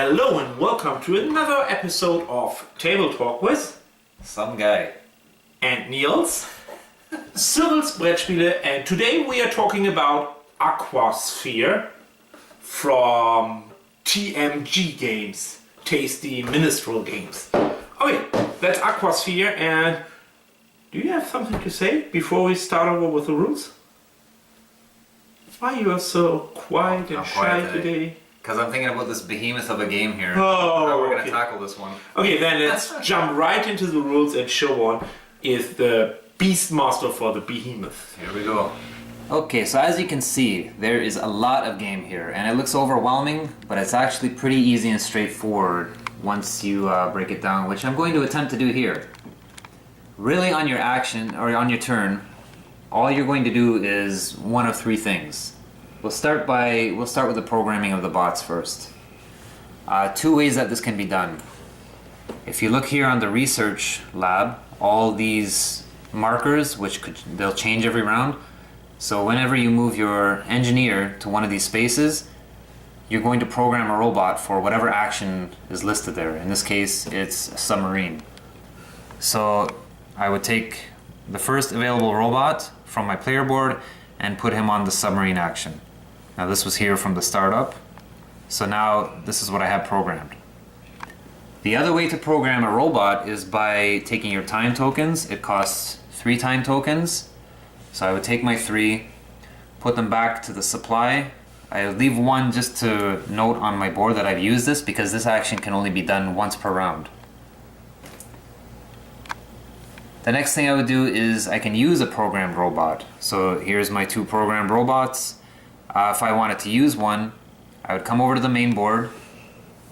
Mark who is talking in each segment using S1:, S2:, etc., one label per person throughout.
S1: Hello and welcome to another episode of Table Talk with
S2: some guy
S1: and Nils, Cyrils Brettspiele, and today we are talking about AquaSphere from TMG Games, Tasty Minstrel Games. Okay, that's AquaSphere, and do you have something to say before we start over with the rules? Why you are so quiet and shy today?
S2: Because I'm thinking about this behemoth of a game here.
S1: Oh,
S2: how we're going to tackle this one.
S1: Okay, then let's jump right into the rules, and Showan is the Beastmaster for the behemoth.
S2: Here we go. Okay, so as you can see, there is a lot of game here, and it looks overwhelming, but it's actually pretty easy and straightforward once you break it down, which I'm going to attempt to do here. Really, on your action, or on your turn, all you're going to do is one of three things. We'll start with the programming of the bots first. Two ways that this can be done. If you look here on the research lab, all these markers, they'll change every round. So whenever you move your engineer to one of these spaces, you're going to program a robot for whatever action is listed there. In this case, it's a submarine. So I would take the first available robot from my player board and put him on the submarine action. Now this was here from the startup, so now this is what I have programmed. The other way to program a robot is by taking your time tokens. It costs 3 time tokens, so I would take my 3, put them back to the supply. I would leave 1 just to note on my board that I've used this, because this action can only be done once per round. The next thing I would do is I can use a programmed robot. So here's my 2 programmed robots. If I wanted to use one, I would come over to the main board.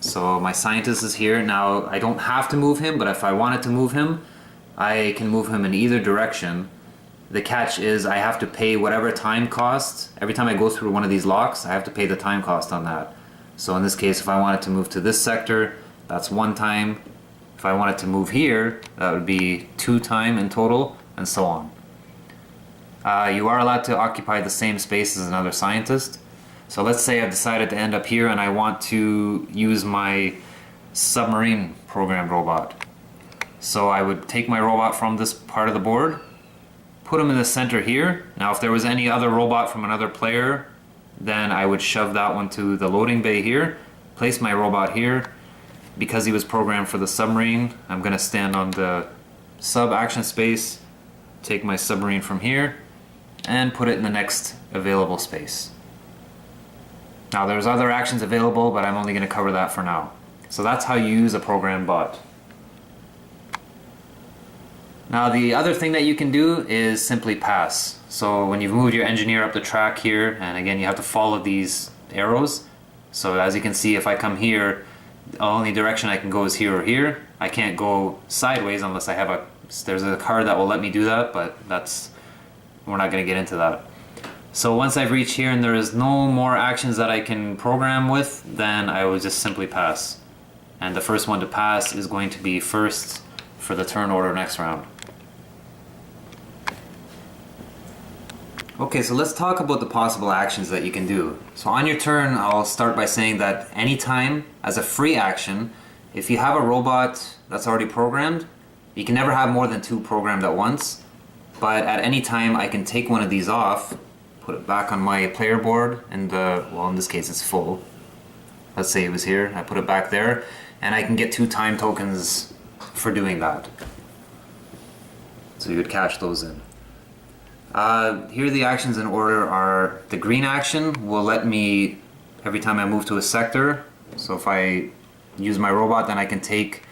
S2: So my scientist is here. Now I don't have to move him, but if I wanted to move him, I can move him in either direction. The catch is I have to pay whatever time cost. Every time I go through one of these locks, I have to pay the time cost on that. So in this case, if I wanted to move to this sector, that's 1 time. If I wanted to move here, that would be 2 time in total, and so on. You are allowed to occupy the same space as another scientist. So let's say I've decided to end up here and I want to use my submarine programmed robot. So I would take my robot from this part of the board, put him in the center here. Now if there was any other robot from another player, then I would shove that one to the loading bay here, place my robot here. Because he was programmed for the submarine, I'm going to stand on the sub action space, take my submarine from here, and put it in the next available space. Now there's other actions available, but I'm only going to cover that for now. So that's how you use a programmed bot. Now the other thing that you can do is simply pass. So when you've moved your engineer up the track here, and again you have to follow these arrows. So as you can see, if I come here, the only direction I can go is here or here. I can't go sideways unless I have there's a card that will let me do that, but we're not going to get into that. So once I've reached here and there is no more actions that I can program with, then I will just simply pass. And the first one to pass is going to be first for the turn order next round. Okay, so let's talk about the possible actions that you can do. So on your turn, I'll start by saying that anytime, as a free action, if you have a robot that's already programmed, you can never have more than 2 programmed at once. But at any time, I can take one of these off, put it back on my player board, and well, in this case it's full. Let's say it was here, I put it back there, and I can get 2 time tokens for doing that. So you would cash those in. Here the actions in order are: the green action will let me, every time I move to a sector, so if I use my robot, then I can take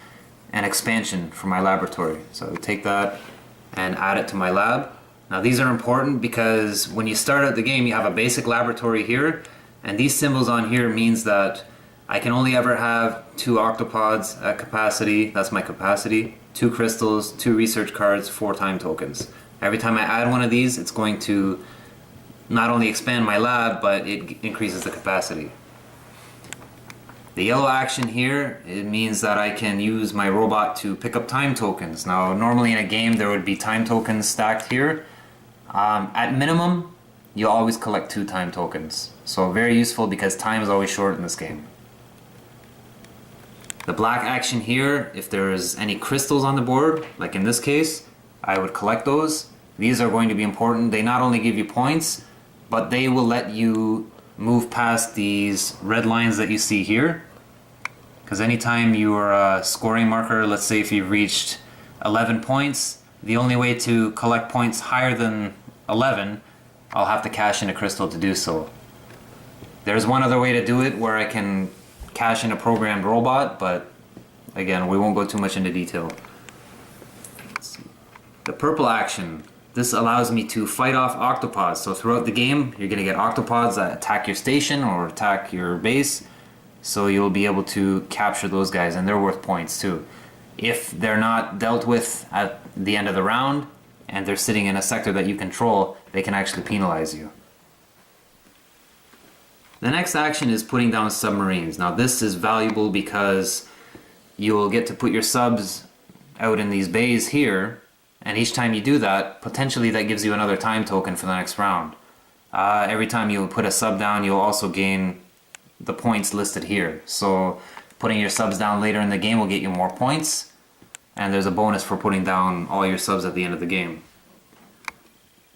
S2: an expansion from my laboratory. So I would take that and add it to my lab. Now these are important because when you start out the game, you have a basic laboratory here, and these symbols on here means that I can only ever have 2 octopods at capacity, that's my capacity, 2 crystals, 2 research cards, 4 time tokens. Every time I add one of these, it's going to not only expand my lab, but it increases the capacity. The yellow action here, it means that I can use my robot to pick up time tokens. Now normally in a game there would be time tokens stacked here. At minimum, you'll always collect 2 time tokens. So very useful because time is always short in this game. The black action here, if there's any crystals on the board, like in this case, I would collect those. These are going to be important. They not only give you points, but they will let you move past these red lines that you see here. Because anytime your scoring marker, let's say if you've reached 11 points, the only way to collect points higher than 11, I'll have to cash in a crystal to do so. There's one other way to do it where I can cash in a programmed robot, but again, we won't go too much into detail. Let's see. The purple action. This allows me to fight off octopods. So throughout the game, you're going to get octopods that attack your station or attack your base. So you'll be able to capture those guys, and they're worth points too. If they're not dealt with at the end of the round, and they're sitting in a sector that you control, they can actually penalize you. The next action is putting down submarines. Now this is valuable because you'll get to put your subs out in these bays here, and each time you do that, potentially that gives you another time token for the next round. Every time you put a sub down, you'll also gain the points listed here. So putting your subs down later in the game will get you more points, and there's a bonus for putting down all your subs at the end of the game.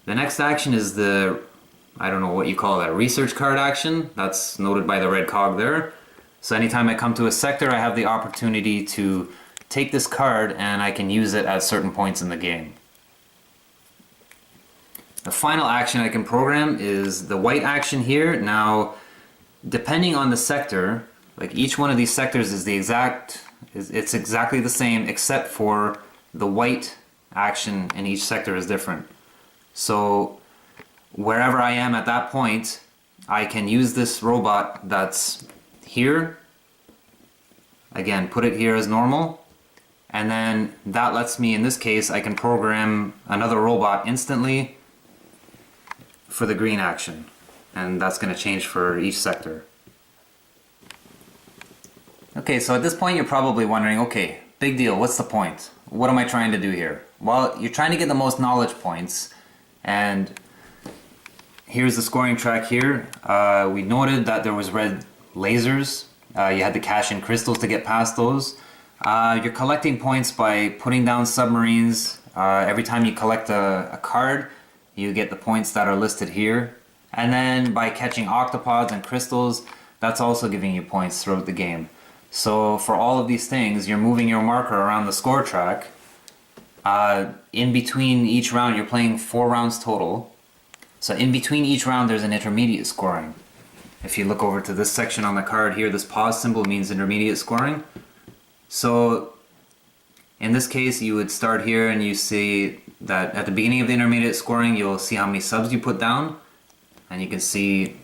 S2: The next action is the, I don't know what you call that, research card action. That's noted by the red cog there. So anytime I come to a sector, I have the opportunity to take this card and I can use it at certain points in the game. The final action I can program is the white action here. Now, depending on the sector, like each one of these sectors is it's exactly the same, except for the white action in each sector is different. So wherever I am at that point, I can use this robot that's here. Again, put it here as normal. And then that lets me, in this case, I can program another robot instantly for the green action. And that's going to change for each sector. Okay, so at this point you're probably wondering, okay, big deal, what's the point? What am I trying to do here? Well, you're trying to get the most knowledge points, and here's the scoring track here. We noted that there was red lasers. You had to cash in crystals to get past those. You're collecting points by putting down submarines. Every time you collect a card, you get the points that are listed here. And then by catching octopods and crystals, that's also giving you points throughout the game. So for all of these things, you're moving your marker around the score track. In between each round, you're playing 4 rounds total. So in between each round, there's an intermediate scoring. If you look over to this section on the card here, this pause symbol means intermediate scoring. So in this case, you would start here and you see that at the beginning of the intermediate scoring, you'll see how many subs you put down. And you can see,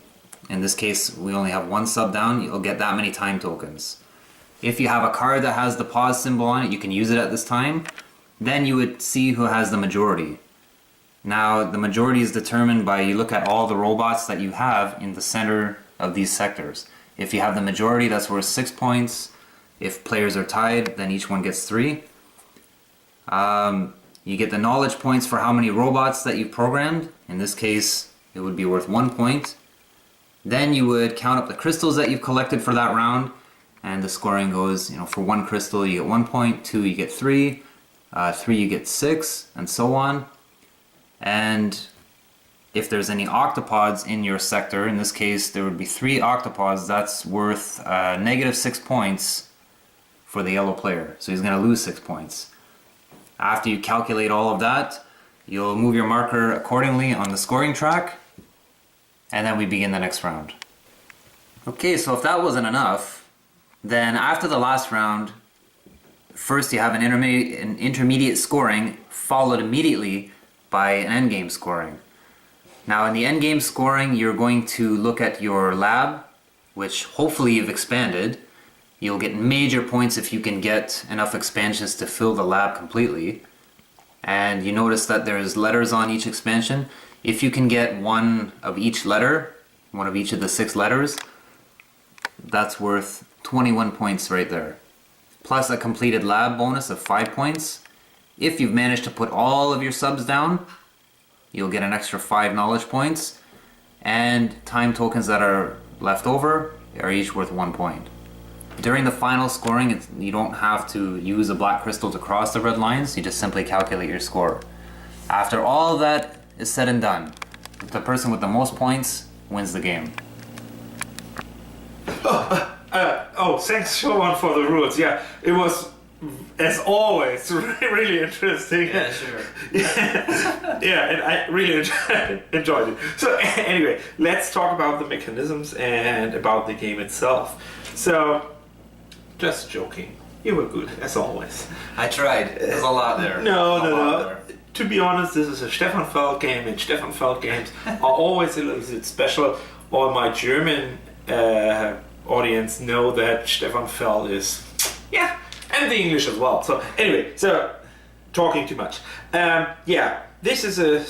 S2: in this case, we only have 1 sub down. You'll get that many time tokens. If you have a card that has the pause symbol on it, you can use it at this time. Then you would see who has the majority. Now, the majority is determined by, you look at all the robots that you have in the center of these sectors. If you have the majority, that's worth 6 points. If players are tied, then each one gets 3. You get the knowledge points for how many robots that you've programmed. In this case, it would be worth 1 point. Then you would count up the crystals that you've collected for that round, and the scoring goes, for 1 crystal you get 1 point, 2 you get 3, 3 you get 6, and so on. And if there's any octopods in your sector, in this case there would be 3 octopods, that's worth negative 6 points for the yellow player. So he's going to lose 6 points. After you calculate all of that, you'll move your marker accordingly on the scoring track, and then we begin the next round. Okay, so if that wasn't enough, then after the last round, first you have an intermediate scoring, followed immediately by an endgame scoring. Now in the endgame scoring, you're going to look at your lab, which hopefully you've expanded. You'll get major points if you can get enough expansions to fill the lab completely. And you notice that there's letters on each expansion. If you can get 1 of each letter, 1 of each of the 6 letters, that's worth 21 points right there. Plus a completed lab bonus of 5 points. If you've managed to put all of your subs down, you'll get an extra 5 knowledge points. And time tokens that are left over are each worth 1 point. during the final scoring, you don't have to use a black crystal to cross the red lines. You just simply calculate your score. After all that is said and done, the person with the most points wins the game.
S1: Thanks, Showan, for the rules. Yeah, it was, as always, really interesting.
S2: Yeah, sure.
S1: Yeah, and I really enjoyed it. So anyway, let's talk about the mechanisms and about the game itself. So, just joking. You were good, as always.
S2: I tried. There's a lot there.
S1: No. To be honest, this is a Stefan Feld game, and Stefan Feld games are always a little bit special. All my German audience know that Stefan Feld is, yeah, and the English as well. So anyway, talking too much. This is a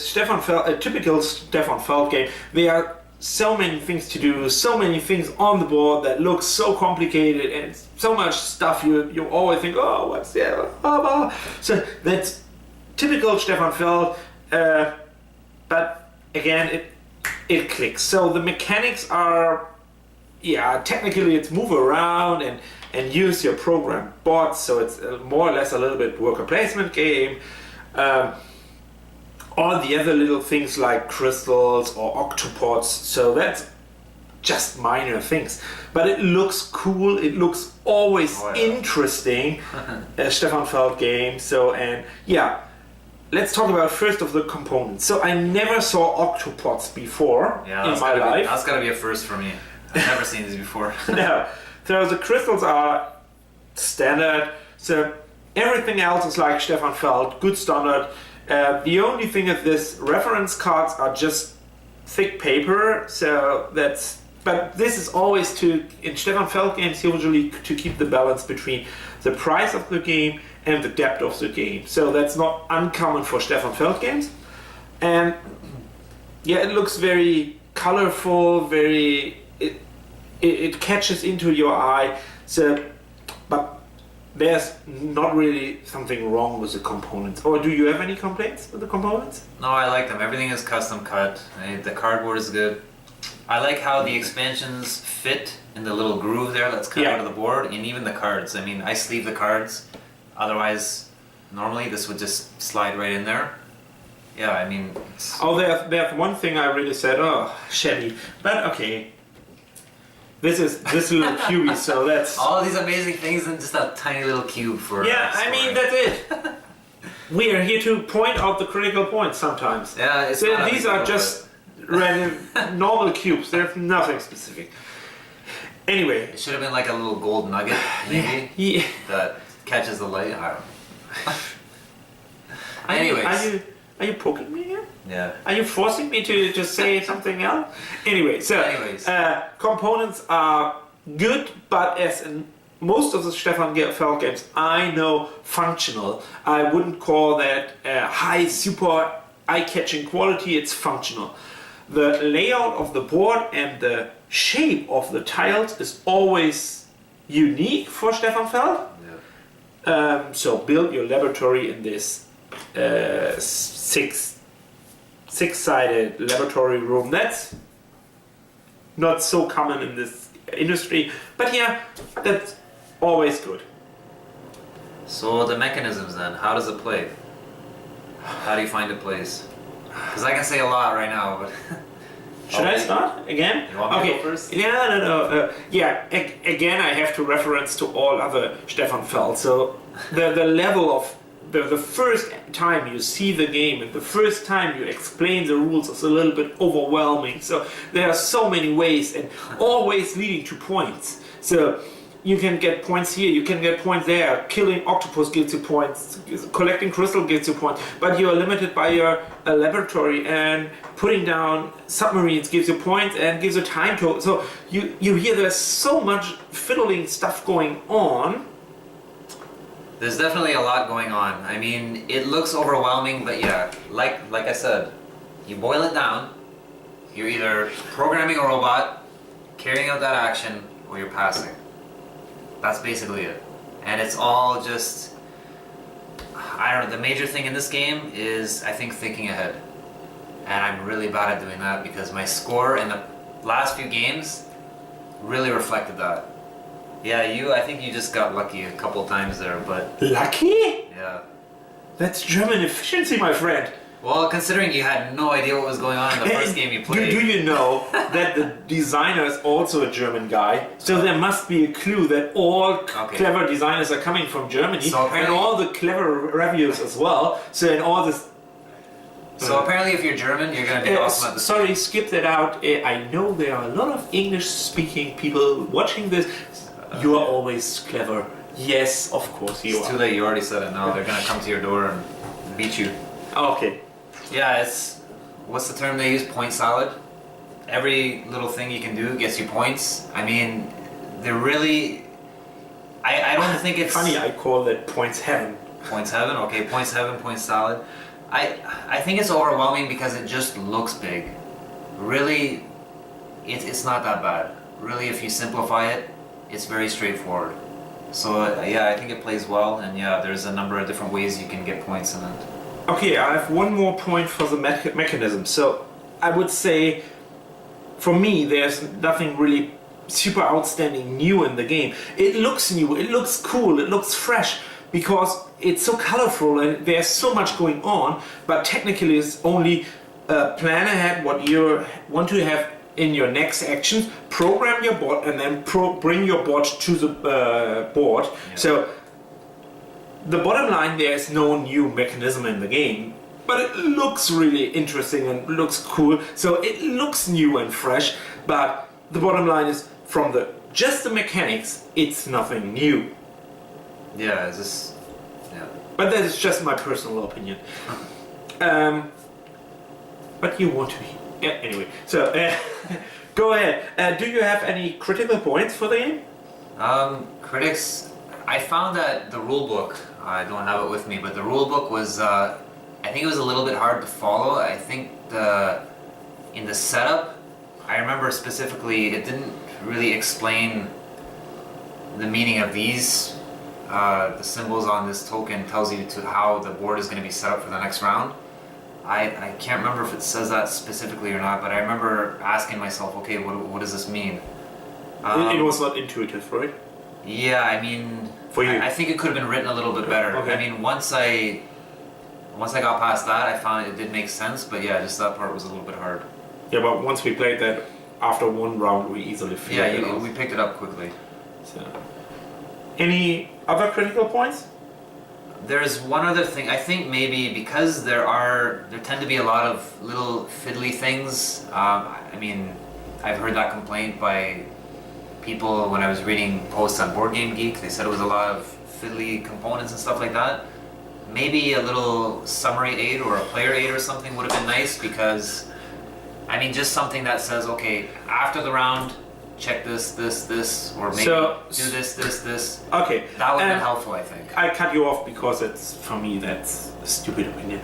S1: typical Stefan Feld game. There are so many things to do, so many things on the board that look so complicated, and so much stuff you always think, oh, what's there? Blah, blah. So that's typical Stefan Feld, but again, it clicks. So the mechanics are, technically it's move around and use your program bots, so it's more or less a little bit worker placement game. All the other little things like crystals or octopods, so that's just minor things. But it looks cool, it looks always interesting, a Stefan Feld game. Let's talk about first of the components. So I never saw octopods before in my life.
S2: That's gotta be a first for me. I've never seen these before.
S1: No. So the crystals are standard. So everything else is like Stefan Feld, good standard. The only thing is this reference cards are just thick paper. But this is always in Stefan Feld games usually to keep the balance between the price of the game and the depth of the game. So that's not uncommon for Stefan Feld games. And it looks very colorful, it catches into your eye. But there's not really something wrong with the components. Or do you have any complaints with the components?
S2: No, I like them. Everything is custom cut. The cardboard is good. I like how the expansions fit in the little groove there that's cut out of the board, and even the cards. I mean, I sleeve the cards. Otherwise, normally this would just slide right in there. Yeah, I mean... there's one thing I really said, shabby. But okay. This little cubey, so that's... All these amazing things in just a tiny little cube for...
S1: that's it. We are here to point out the critical points sometimes.
S2: Yeah,
S1: these are just random, normal cubes. There's nothing specific. Anyway.
S2: It should have been like a little gold nugget, maybe, that catches the light. I don't know. Anyways.
S1: Are you poking me here?
S2: Yeah.
S1: Are you forcing me to just say something else? Anyways, components are good, but as in most of the Stefan Feld games, I know functional. I wouldn't call that high, super eye-catching quality. It's functional. The layout of the board and the shape of the tiles is always unique for Stefan Feld. Yeah. So build your laboratory in this six-sided laboratory room. That's not so common in this industry, but that's always good.
S2: So the mechanisms then, how does it play? How do you find a place? Because I can say a lot right now, but...
S1: Should I start again?
S2: You want me to go first?
S1: No. Again, I have to reference to all other Stefan Feld. So the level of the first time you see the game and the first time you explain the rules is a little bit overwhelming. So there are so many ways and always leading to points. So you can get points here, you can get points there. Killing octopus gives you points, collecting crystal gives you points, but you are limited by your laboratory, and putting down submarines gives you points and gives you time to. So you hear there's so much fiddling stuff going on.
S2: There's definitely a lot going on. I mean, it looks overwhelming, but like I said, you boil it down, you're either programming a robot, carrying out that action, or you're passing. That's basically it. And it's all just, I don't know, the major thing in this game is, I think, thinking ahead. And I'm really bad at doing that because my score in the last few games really reflected that. Yeah, I think you just got lucky a couple times there, but
S1: Lucky?
S2: yeah.
S1: That's German efficiency, my friend.
S2: Well, considering you had no idea what was going on in the first game you played.
S1: Do you know that the designer is also a German guy? So there must be a clue that all clever designers are coming from Germany,
S2: so
S1: and all the clever reviews as well. So in all this.
S2: So apparently, if you're German, you're gonna be awesome at this.
S1: Sorry, skip that out. I know there are a lot of English-speaking people watching this. You are always clever. Yes, of course you are.
S2: It's too late. You already said it. Now they're gonna come to your door and beat you.
S1: Okay.
S2: Yeah, it's what's the term they use? Point salad. Every little thing you can do gets you points. I mean, they're really. I don't think it's
S1: funny. I call that points heaven.
S2: Points heaven. Okay, points heaven. Points salad. I think it's overwhelming because it just looks big. Really, it's not that bad. Really, if you simplify it, it's very straightforward. So yeah, I think it plays well, and yeah, there's a number of different ways you can get points in it.
S1: Okay, I have one more point for the mechanism. So I would say, for me, there's nothing really super outstanding new in the game. It looks new, it looks cool, it looks fresh, because it's so colorful and there's so much going on, but technically it's only plan ahead what you want to have in your next actions, program your bot, and then bring your bot to the board. Yeah. So the bottom line, there's no new mechanism in the game, but it looks really interesting and looks cool. So it looks new and fresh, but the bottom line is, from just the mechanics, it's nothing new.
S2: Yeah, it's just, yeah.
S1: But that is just my personal opinion. But you want to hear. Yeah, anyway, so go ahead. Do you have any critical points for the game?
S2: Critics, I found that the rule book, I don't have it with me, but the rule book was, I think it was a little bit hard to follow. I think in the setup, I remember specifically, it didn't really explain the meaning of these. The symbols on this token tells you how the board is going to be set up for the next round. I can't remember if it says that specifically or not, but I remember asking myself, okay, what does this mean?
S1: It was not intuitive, right?
S2: Yeah, I mean,
S1: for you,
S2: I think it could have been written a little bit better.
S1: Okay.
S2: I mean, once I got past that, I found it did make sense, but yeah, just that part was a little bit hard.
S1: Yeah, but once we played that, after one round, we easily figured it out.
S2: We picked it up quickly.
S1: So, any other critical points?
S2: There's one other thing. I think maybe because there tend to be a lot of little fiddly things. I mean, I've heard that complaint by people when I was reading posts on Board Game Geek. They said it was a lot of fiddly components and stuff like that. Maybe a little summary aid or a player aid or something would have been nice, because I mean, just something that says, okay, after the round, check this, or maybe do this.
S1: Okay.
S2: That would have been helpful, I think.
S1: I cut you off because it's, for me, that's a stupid opinion.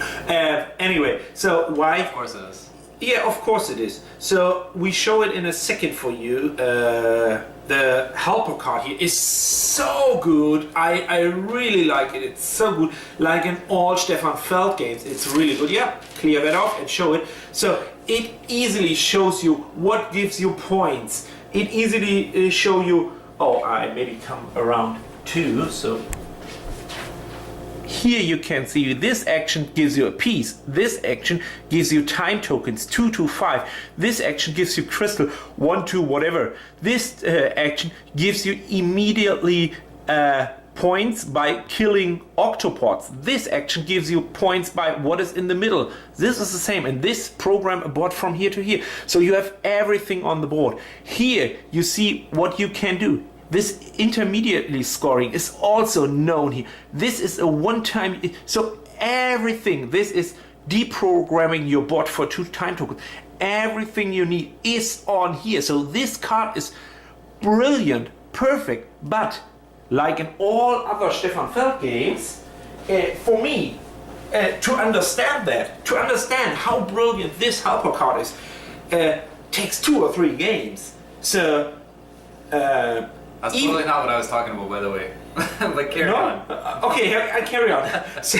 S1: Anyway, so why?
S2: Of course it is.
S1: Yeah, of course it is. So we show it in a second for you. The helper card here is so good. I really like it. It's so good. Like in all Stefan Feld games, it's really good. Yeah, clear that off and show it. So it easily shows you what gives you points. It easily show you. Oh, I maybe come around too. So here you can see this action gives you a piece. This action gives you time tokens 2 to 5. This action gives you crystal 1 to whatever. This action gives you immediately points by killing octopods. This action gives you points by what is in the middle. This is the same, and this program a board from here to here. So you have everything on the board. Here you see what you can do. This intermediately scoring is also known here. This is a one-time, so everything, this is deprogramming your bot for 2 time tokens. Everything you need is on here. So this card is brilliant, perfect, but like in all other Stefan Feld games, for me, to understand that, to understand how brilliant this helper card is, takes 2 or 3 games. So,
S2: that's totally not what I was talking about, by the way. But carry on.
S1: Okay, I carry on. So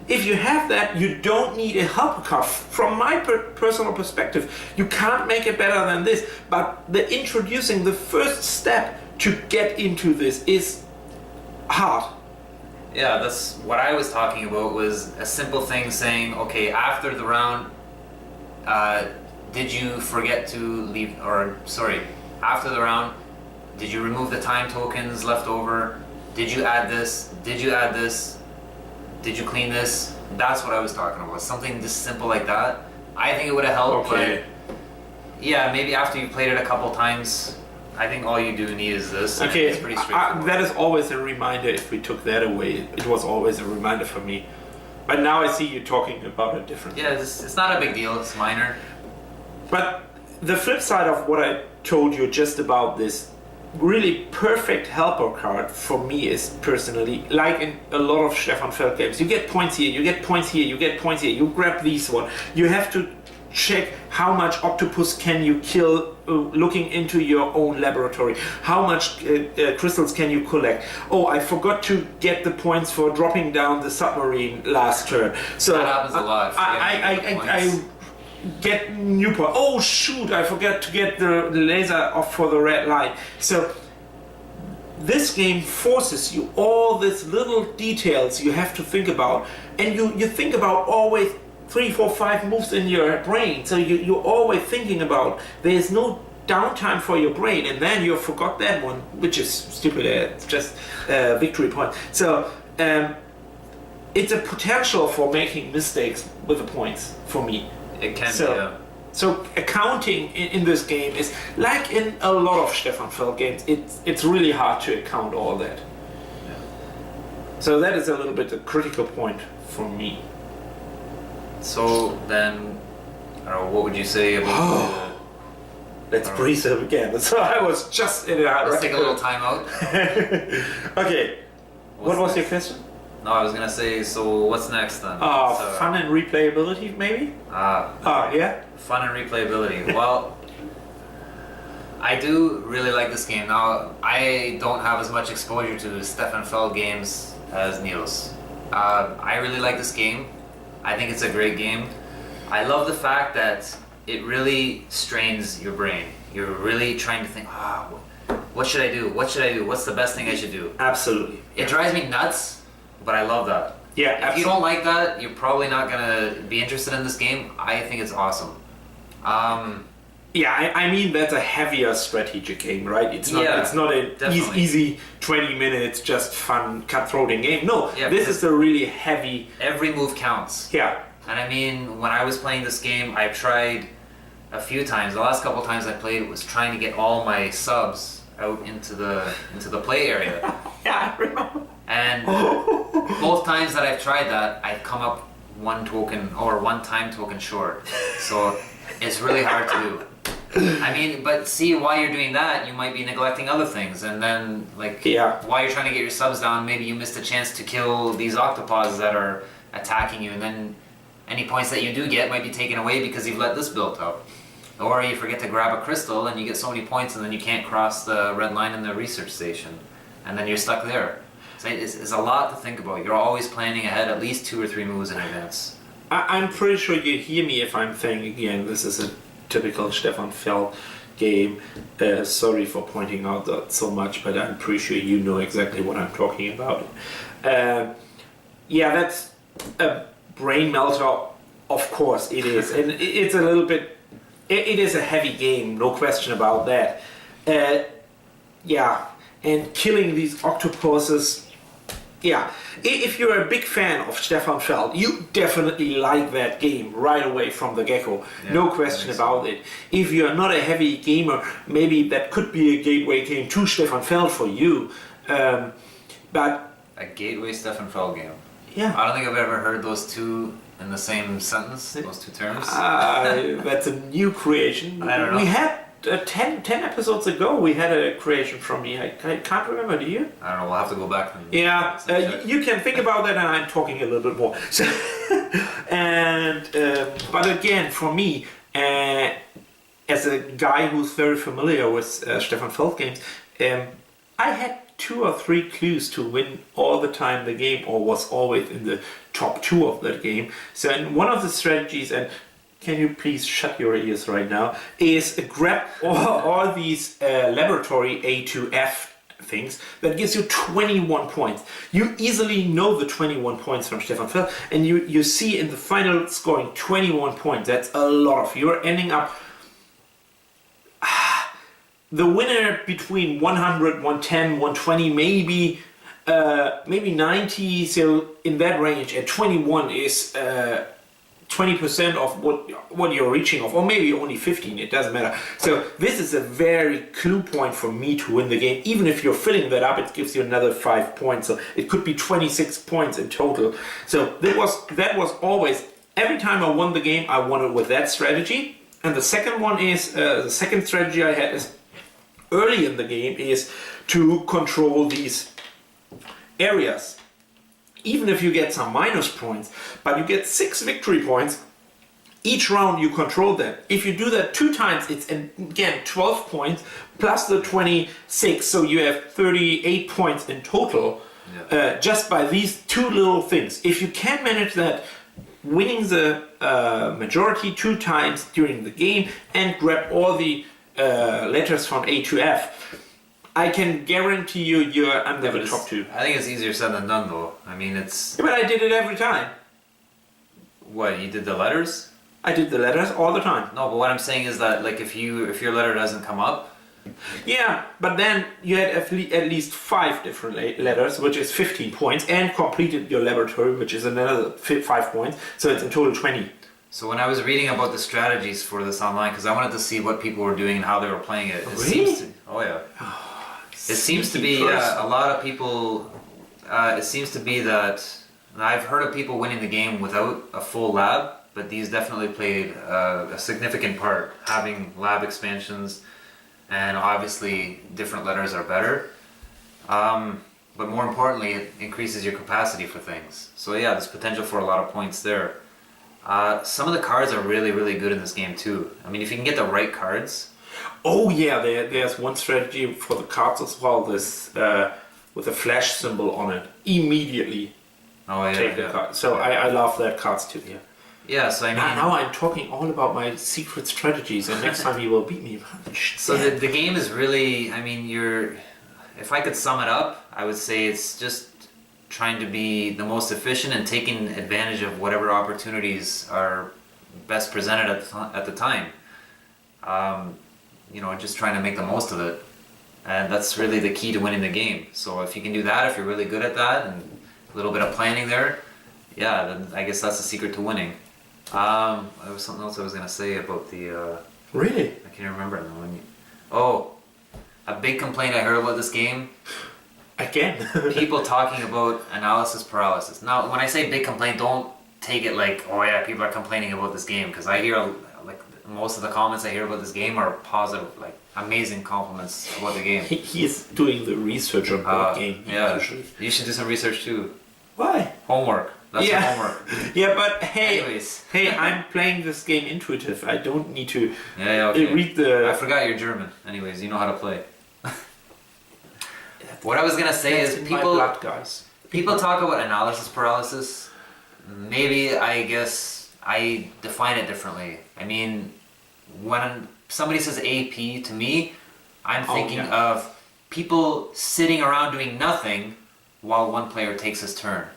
S1: if you have that, you don't need a helper card. From my personal perspective, you can't make it better than this. But the introducing the first step to get into this is hard.
S2: Yeah, that's what I was talking about, was a simple thing saying, okay, after the round, did you forget to leave, or sorry, after the round, did you remove the time tokens left over? Did you add this? Did you add this? Did you clean this? That's what I was talking about. Something just simple like that. I think it would have helped,
S1: Okay.
S2: but yeah, maybe after you played it a couple times, I think all you do need is this. And
S1: Okay,
S2: it's pretty straightforward.
S1: that is always a reminder. If we took that away, it was always a reminder for me. But now I see you talking about it differently.
S2: Yeah, it's not a big deal. It's minor.
S1: But the flip side of what I told you just about this really perfect helper card for me is personally, like in a lot of Stefan Feld games, you get points here, you get points here, you get points here, you grab these one. You have to check how much octopus can you kill looking into your own laboratory, how much crystals can you collect. Oh, I forgot to get the points for dropping down the submarine last turn. So
S2: That happens a lot.
S1: I get new point. Oh shoot, I forgot to get the laser off for the red light. So this game forces you all these little details you have to think about, and you think about always 3, 4, 5 moves in your brain. So you're always thinking about, there's no downtime for your brain, and then you forgot that one, which is stupid. It's just a victory point. So it's a potential for making mistakes with the points for me.
S2: It can
S1: So-
S2: be, yeah.
S1: So accounting in this game is like in a lot of Stefan Feld games. It's really hard to account all that. So that is a little bit a critical point for me.
S2: So then, I don't know, what would you say about
S1: Let's breathe it again. So I was just in a
S2: let's take a little time out.
S1: Okay. What was your question?
S2: No, I was gonna say, so what's next then? So,
S1: Fun and replayability, maybe? Yeah.
S2: Fun and replayability. Well, I do really like this game. Now, I don't have as much exposure to Stefan Feld games as Nils. I really like this game. I think it's a great game. I love the fact that it really strains your brain. You're really trying to think, what should I do? What should I do? What's the best thing I should do?
S1: Absolutely.
S2: It drives me nuts, but I love that.
S1: Yeah,
S2: If you don't like that, you're probably not gonna be interested in this game. I think it's awesome.
S1: Yeah, I mean that's a heavier strategic game, right? It's not.
S2: Yeah,
S1: It's not an
S2: definitely.
S1: easy 20 minutes just fun cutthroating game. No,
S2: Yeah,
S1: this
S2: because-
S1: is a really heavy.
S2: Every move counts.
S1: Yeah,
S2: And I mean, when I was playing this game, I tried a few times. The last couple times I played was trying to get all my subs out into the play area.
S1: yeah, I remember.
S2: And both times that I've tried that, I've come up one token or one time token short. So it's really hard to do. I mean, but see, while you're doing that, you might be neglecting other things, and then while you're trying to get your subs down, maybe you missed a chance to kill these octopods that are attacking you, and then any points that you do get might be taken away because you've let this build up. Or you forget to grab a crystal and you get so many points and then you can't cross the red line in the research station, and then you're stuck there. So it's a lot to think about. You're always planning ahead at least 2 or 3 moves in advance.
S1: I'm pretty sure you hear me if I'm saying again, this is a typical Stefan Feld game. Sorry for pointing out that so much, but I'm pretty sure you know exactly what I'm talking about. Yeah, that's a brain melter, of course it is. And it's a little bit, it is a heavy game, no question about that. Yeah, and killing these octopuses, yeah. If you're a big fan of Stefan Feld, you definitely like that game right away from the get-go.
S2: Yeah,
S1: no question about it. If you're not a heavy gamer, maybe that could be a gateway game to Stefan Feld for you. But
S2: A gateway Stefan Feld game.
S1: yeah,
S2: I don't think I've ever heard those two in the same sentence, those two terms.
S1: that's a new creation.
S2: I don't know.
S1: We had 10 episodes ago, we had a creation from me. I can't remember, do you?
S2: I don't know, we'll have to go back and
S1: Yeah,
S2: check.
S1: you can think about that, and I'm talking a little bit more. So, and but again, for me, as a guy who's very familiar with Stefan Feld games, I had 2 or 3 clues to win all the time the game, or was always in the top 2 of that game. So, and one of the strategies, and can you please shut your ears right now, is grab all these laboratory A to F things that gives you 21 points. You easily know the 21 points from Stefan Feld, and you see in the final scoring 21 points. That's a lot of. You're ending up the winner between 100, 110, 120, maybe 90. So in that range, at 21 is 20% of what you're reaching of, or maybe only 15. It doesn't matter. So this is a very clue point for me to win the game. Even if you're filling that up, it gives you another 5 points. So it could be 26 points in total. So that was always, every time I won the game, I won it with that strategy. And the second one is the second strategy I had is early in the game is to control these areas. Even if you get some minus points, but you get 6 victory points, each round you control them. If you do that 2 times, it's again 12 points plus the 26, so you have 38 points in total, just by these 2 little things. If you can manage that, winning the majority 2 times during the game and grab all the letters from A to F, I can guarantee you're under the top 2.
S2: I think it's easier said than done, though. I mean, it's...
S1: Yeah, but I did it every time.
S2: What, you did the letters?
S1: I did the letters all the time.
S2: No, but what I'm saying is that, like, if your letter doesn't come up...
S1: Yeah, but then you had at least 5 different letters, which is 15 points, and completed your laboratory, which is another 5 points, so it's in total 20.
S2: So when I was reading about the strategies for this online, because I wanted to see what people were doing and how they were playing it. It seems to be a lot of people. It seems to be that I've heard of people winning the game without a full lab, but these definitely played a significant part, having lab expansions, and obviously different letters are better. But more importantly, it increases your capacity for things. So yeah, there's potential for a lot of points there. Some of the cards are really, really good in this game too. I mean, if you can get the right cards.
S1: Oh yeah, there's one strategy for the cards as well. This with a flash symbol on it, immediately take the card. So I love that cards too. Yeah.
S2: Yeah. So I mean,
S1: now I'm talking all about my secret strategies, and next time you will beat me.
S2: So the game is really, I mean, if I could sum it up, I would say it's just trying to be the most efficient and taking advantage of whatever opportunities are best presented at the time. Just trying to make the most of it, and that's really the key to winning the game. So if you can do that, if you're really good at that, and a little bit of planning there, yeah, then I guess that's the secret to winning. There was something else I was gonna say about the.
S1: Really?
S2: I can't remember now. A big complaint I heard about this game.
S1: Again.
S2: People talking about analysis paralysis. Now, when I say big complaint, don't take it like, oh yeah, people are complaining about this game, because I hear most of the comments I hear about this game are positive, like amazing compliments about the game.
S1: He is doing the research on the game.
S2: Yeah,
S1: usually.
S2: You should do some research too.
S1: Why?
S2: Homework. That's your homework.
S1: Yeah, but
S2: Anyways.
S1: hey, I'm playing this game intuitive. I don't need to
S2: okay.
S1: read the...
S2: I forgot you're German. Anyways, you know how to play. What I was gonna say is people talk about analysis paralysis. Maybe I guess I define it differently. I mean, when somebody says AP to me, I'm thinking of people sitting around doing nothing while one player takes his turn.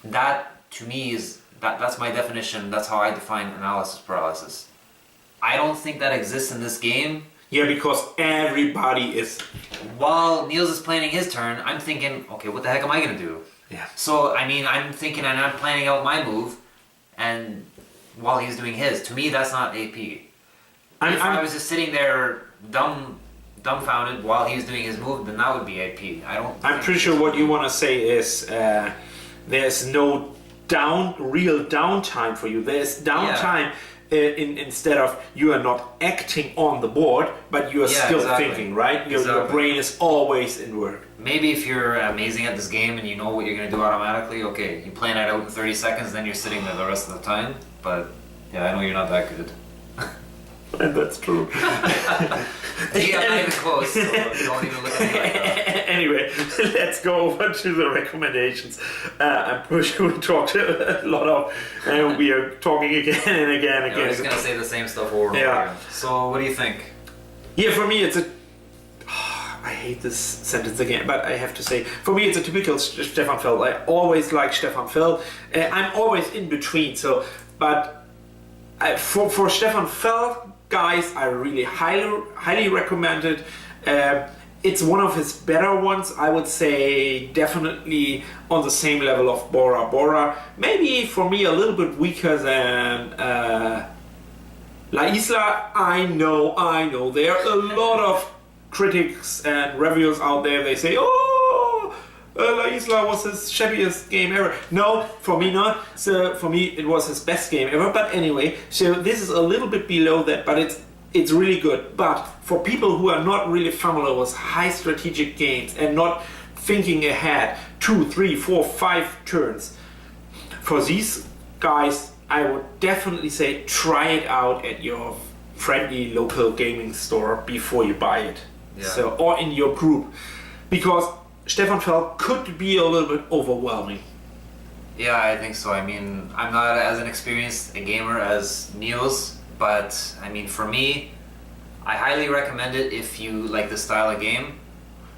S2: That to me is that's my definition. That's how I define analysis paralysis. I don't think that exists in this game.
S1: Yeah, because everybody is...
S2: While Nils is planning his turn, I'm thinking, okay, what the heck am I going to do?
S1: Yeah.
S2: So, I mean, I'm thinking and I'm planning out my move, and while he's doing his. To me, that's not AP. If I was just sitting there dumbfounded while he was doing his move, then that would be AP. I'm
S1: pretty sure what you want to say is there's no real downtime for you. There's downtime... instead of you are not acting on the board, but you are still thinking, right? Your brain is always in work.
S2: Maybe if you're amazing at this game and you know what you're going to do automatically, okay, you plan it out in 30 seconds, then you're sitting there the rest of the time. But yeah, I know you're not that good.
S1: And that's true.
S2: Yeah, I'm not even close, so don't even look at me like that.
S1: Anyway, let's go over to the recommendations. I'm pretty sure we talked a lot of, and we are talking again and again and
S2: Yeah, we're
S1: again.
S2: just gonna say the same stuff over and
S1: Yeah.
S2: over again. So, what do you think?
S1: Yeah, for me it's a. I hate this sentence again, but I have to say, for me it's a typical Stefan Feld. I always like Stefan Feld. I'm always in between. So, but for Stefan Feld, guys, I really highly recommend it. It's one of his better ones. I would say definitely on the same level of Bora Bora. Maybe for me a little bit weaker than La Isla. I know. There are a lot of critics and reviewers out there. They say, oh, La Isla was his shabbiest game ever. No, for me not. So for me it was his best game ever. But anyway, so this is a little bit below that, but it's really good. But for people who are not really familiar with high strategic games and not thinking ahead 2, 3, 4, 5 turns, for these guys I would definitely say try it out at your friendly local gaming store before you buy it.
S2: Yeah.
S1: So, or in your group, because Stefan Feld could be a little bit overwhelming.
S2: Yeah, I think so. I mean, I'm not as an experienced a gamer as Nils, but I mean, for me, I highly recommend it if you like the style of game.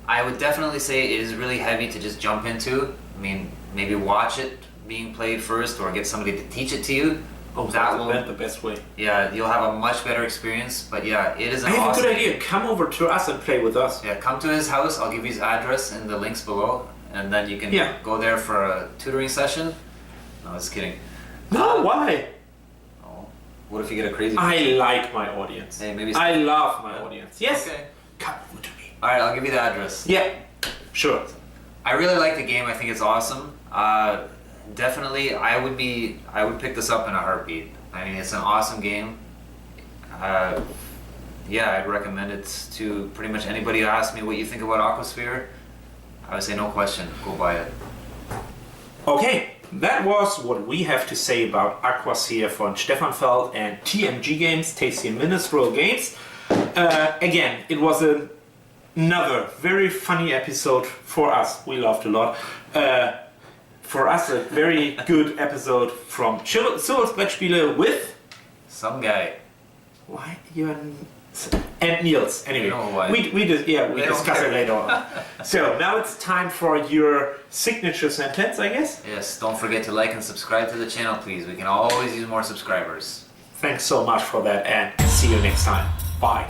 S2: I would definitely say it is really heavy to just jump into. I mean, maybe watch it being played first or get somebody to teach it to you.
S1: Oh,
S2: that will,
S1: that's the best way.
S2: yeah, you'll have a much better experience. But yeah, it is an
S1: I have
S2: awesome
S1: a good idea. Come over to us and play with us.
S2: Yeah, come to his house. I'll give you his address in the links below, and then you can go there for a tutoring session. No, I was kidding.
S1: No, why?
S2: Oh, what if you get a crazy?
S1: I like my audience.
S2: Hey, maybe.
S1: I love my audience. Yes.
S2: Okay.
S1: Come over to me.
S2: All right, I'll give you the address.
S1: Yeah. Sure.
S2: I really like the game. I think it's awesome. Definitely, I would pick this up in a heartbeat. I mean, it's an awesome game. Yeah, I'd recommend it to pretty much anybody who asks me what you think about AquaSphere. I would say no question, go buy it.
S1: Okay, that was what we have to say about AquaSphere from Stefan Feld and TMG Games, Tasty and Minstrel Games. Again, it was another very funny episode for us. We laughed a lot. For us, a very good episode from Cyrils Brettspiele with
S2: Some guy.
S1: why you and Nils. Anyway,
S2: You know why.
S1: we discuss it later on. So now it's time for your signature sentence, I guess.
S2: Yes, don't forget to like and subscribe to the channel, please. We can always use more subscribers.
S1: Thanks so much for that, and see you next time. Bye.